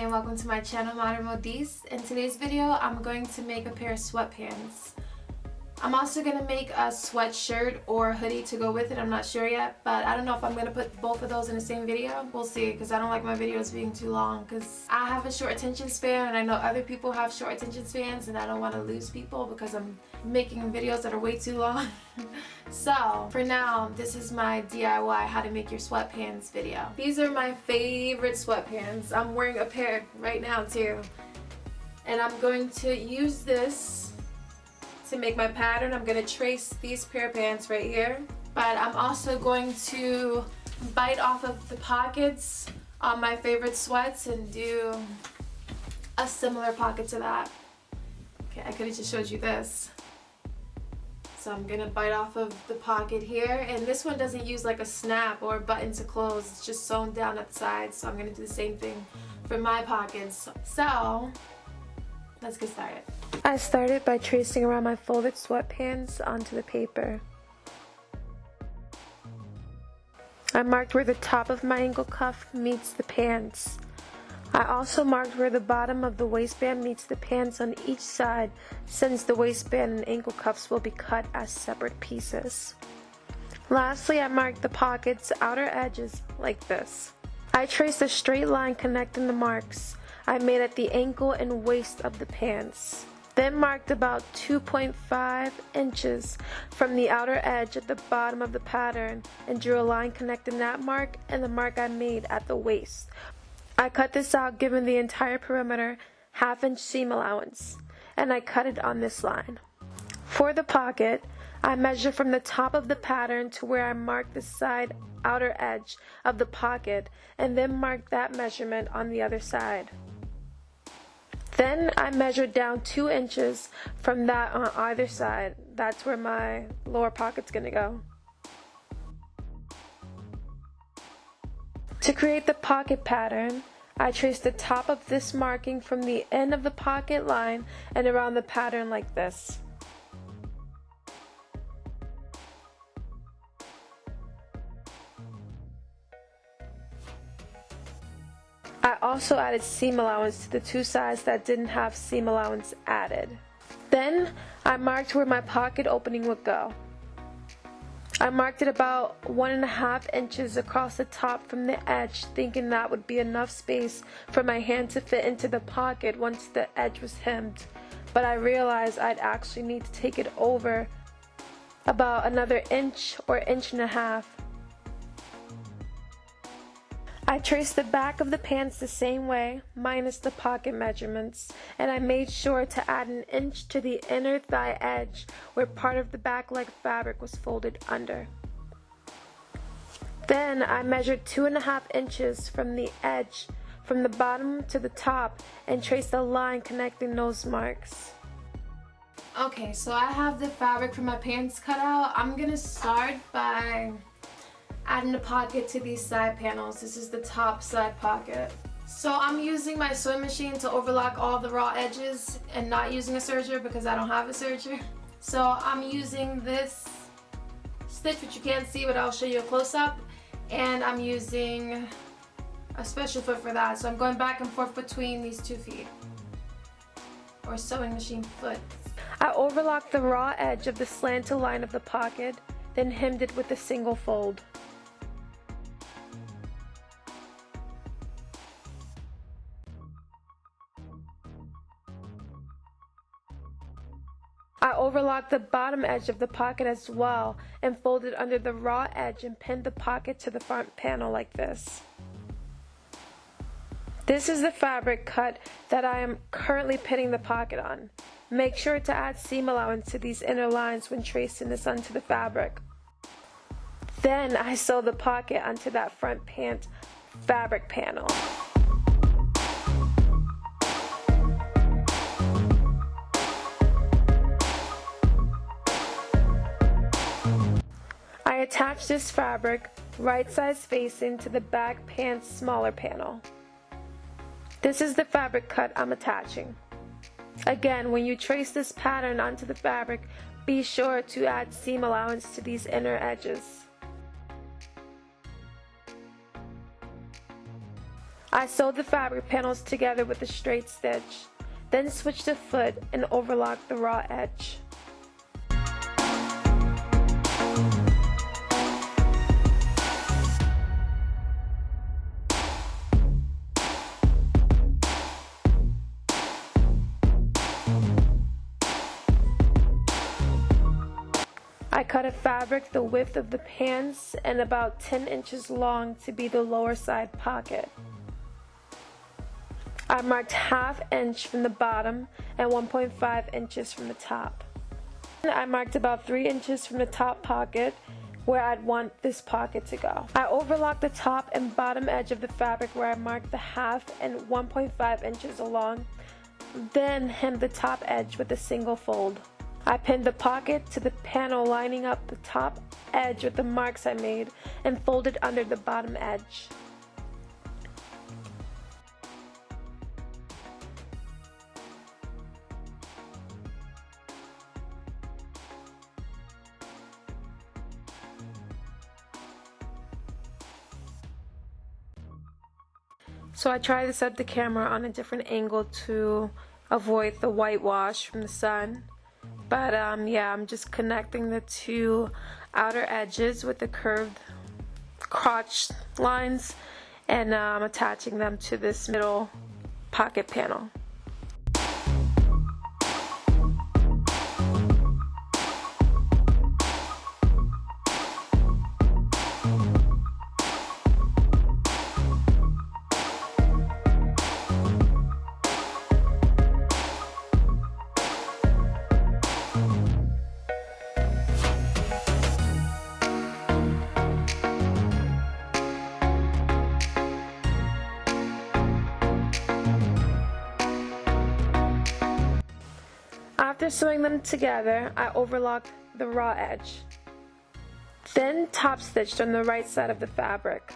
and welcome to my channel Modern Modiste. In today's video I'm going to make a pair of sweatpants. I'm also going to make a sweatshirt or hoodie to go with it. I'm not sure yet, but I don't know if I'm going to put both of those in the same video. We'll see, because I don't like my videos being too long, because I have a short attention span and I know other people have short attention spans, and I don't want to lose people because I'm making videos that are way too long. So for now, this is my DIY how to make your sweatpants video. These are my favorite sweatpants. I'm wearing a pair right now too, and I'm going to use this to make my pattern. I'm going to trace these pair of pants right here, but I'm also going to bite off of the pockets on my favorite sweats and do a similar pocket to that. Okay, I could have just showed you this. So I'm going to bite off of the pocket here, and this one doesn't use like a snap or a button to close. It's just sewn down at the sides, so I'm going to do the same thing for my pockets. So let's get started. I started by tracing around my folded sweatpants onto the paper. I marked where the top of my ankle cuff meets the pants. I also marked where the bottom of the waistband meets the pants on each side, since the waistband and ankle cuffs will be cut as separate pieces. Lastly, I marked the pocket's outer edges like this. I traced a straight line connecting the marks I made at the ankle and waist of the pants. Then marked about 2.5 inches from the outer edge at the bottom of the pattern and drew a line connecting that mark and the mark I made at the waist. I cut this out giving the entire perimeter half-inch seam allowance, and I cut it on this line. For the pocket, I measure from the top of the pattern to where I marked the side outer edge of the pocket, and then mark that measurement on the other side. Then I measured down 2 inches from that on either side. That's where my lower pocket's gonna go. To create the pocket pattern, I traced the top of this marking from the end of the pocket line and around the pattern like this. I also added seam allowance to the two sides that didn't have seam allowance added. Then I marked where my pocket opening would go. I marked it about 1.5 inches across the top from the edge, thinking that would be enough space for my hand to fit into the pocket once the edge was hemmed. But I realized I'd actually need to take it over about another inch or inch and a half. I traced the back of the pants the same way, minus the pocket measurements, and I made sure to add an inch to the inner thigh edge where part of the back leg fabric was folded under. Then I measured 2.5 inches from the edge, from the bottom to the top, and traced a line connecting those marks. Okay, so I have the fabric for my pants cut out. I'm gonna start by adding a pocket to these side panels. This is the top side pocket. So I'm using my sewing machine to overlock all the raw edges and not using a serger because I don't have a serger. So I'm using this stitch, which you can't see, but I'll show you a close-up, and I'm using a special foot for that. So I'm going back and forth between these 2 feet, or sewing machine foot. I overlocked the raw edge of the slanted line of the pocket, then hemmed it with a single fold. I overlocked the bottom edge of the pocket as well and folded under the raw edge and pinned the pocket to the front panel like this. This is the fabric cut that I am currently pinning the pocket on. Make sure to add seam allowance to these inner lines when tracing this onto the fabric. Then I sew the pocket onto that front pant fabric panel. I attach this fabric right size facing to the back pant's smaller panel. This is the fabric cut I'm attaching. Again, when you trace this pattern onto the fabric, be sure to add seam allowance to these inner edges. I sewed the fabric panels together with a straight stitch, then switched the foot and overlocked the raw edge. I cut a fabric the width of the pants and about 10 inches long to be the lower side pocket. I marked 1/2 inch from the bottom and 1.5 inches from the top. I marked about 3 inches from the top pocket where I'd want this pocket to go. I overlocked the top and bottom edge of the fabric where I marked the 1/2 and 1.5 inches along, then hemmed the top edge with a single fold. I pinned the pocket to the panel lining up the top edge with the marks I made and folded under the bottom edge. So I tried to set the camera on a different angle to avoid the whitewash from the sun. But yeah, I'm just connecting the two outer edges with the curved crotch lines and I'm attaching them to this middle pocket panel. After sewing them together, I overlocked the raw edge, then top stitched on the right side of the fabric.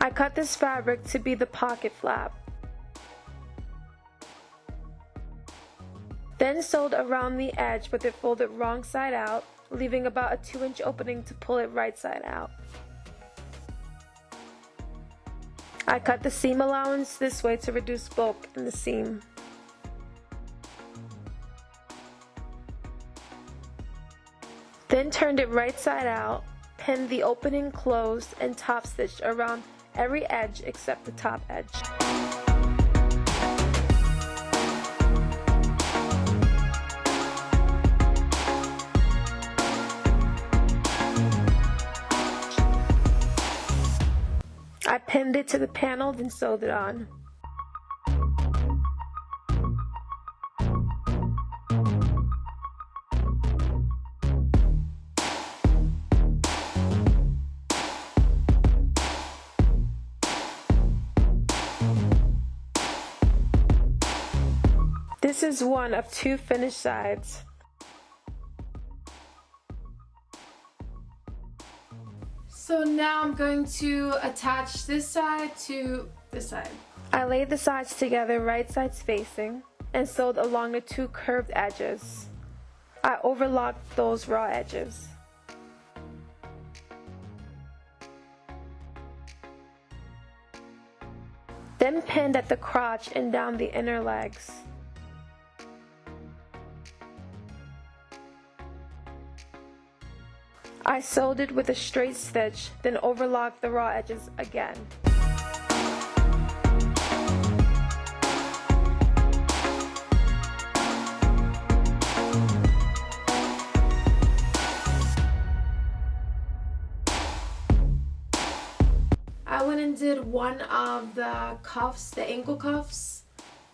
I cut this fabric to be the pocket flap. Then sewed around the edge with it folded wrong side out, leaving about a 2-inch opening to pull it right side out. I cut the seam allowance this way to reduce bulk in the seam. Then turned it right side out, pinned the opening closed, and top stitched around every edge except the top edge. I pinned it to the panel, then sewed it on. This is one of 2 finished sides. So now I'm going to attach this side to this side. I laid the sides together right sides facing and sewed along the 2 curved edges. I overlocked those raw edges. Then pinned at the crotch and down the inner legs. I sewed it with a straight stitch, then overlocked the raw edges again. I went and did one of the cuffs, the ankle cuffs,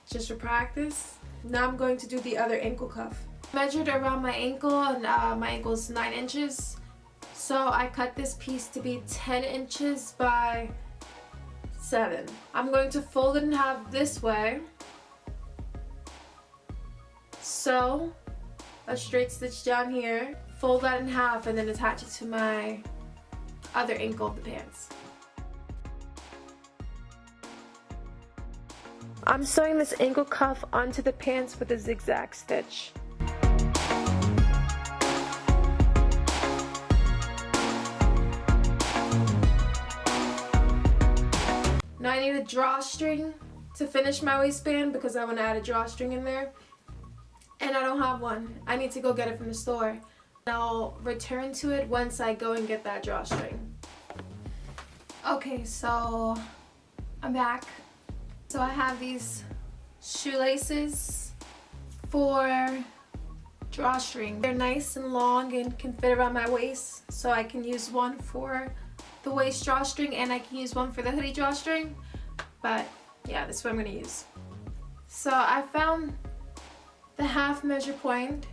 just for practice. Now I'm going to do the other ankle cuff. Measured around my ankle, and my ankle's 9 inches. So I cut this piece to be 10 inches by 7. I'm going to fold it in half this way sew a straight stitch down here, fold that in half, and then attach it to my other ankle of the pants. I'm sewing this ankle cuff onto the pants with a zigzag stitch. Now I need a drawstring to finish my waistband because I want to add a drawstring in there. And I don't have one. I need to go get it from the store. I'll return to it once I go and get that drawstring. Okay, so I'm back. So I have these shoelaces for drawstring. They're nice and long and can fit around my waist, so I can use one for the waist drawstring and I can use one for the hoodie drawstring. But yeah, this is what I'm gonna use. So I found the half measure point,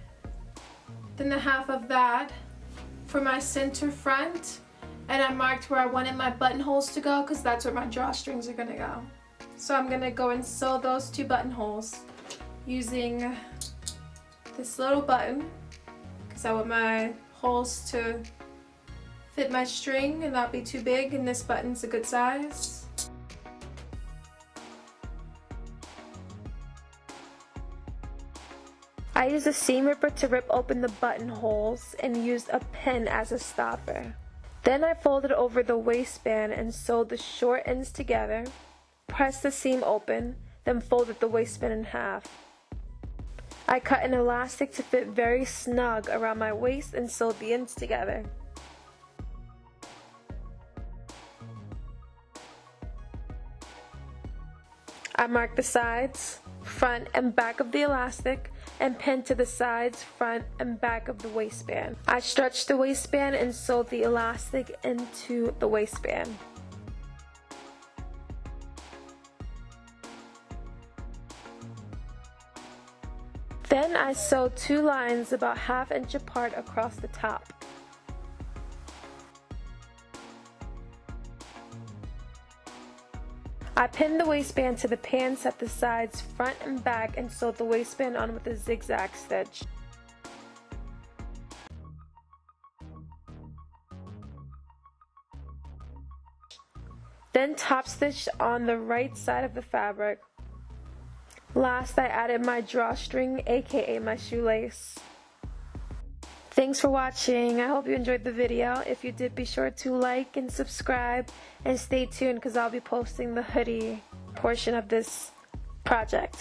then the half of that for my center front, and I marked where I wanted my buttonholes to go because that's where my drawstrings are gonna go. So I'm gonna go and sew those two buttonholes using this little button because I want my holes to fit my string and not be too big, and this button's a good size. I used a seam ripper to rip open the buttonholes and used a pin as a stopper. Then I folded over the waistband and sewed the short ends together, pressed the seam open, then folded the waistband in half. I cut an elastic to fit very snug around my waist and sewed the ends together. I marked the sides, front and back of the elastic and pinned to the sides, front and back of the waistband. I stretched the waistband and sewed the elastic into the waistband. Then I sewed two lines about 1/2 inch apart across the top. I pinned the waistband to the pants at the sides, front and back, and sewed the waistband on with a zigzag stitch. Then top stitched on the right side of the fabric. Last, I added my drawstring, aka my shoelace. Thanks for watching. I hope you enjoyed the video. If you did, be sure to like and subscribe and stay tuned because I'll be posting the hoodie portion of this project.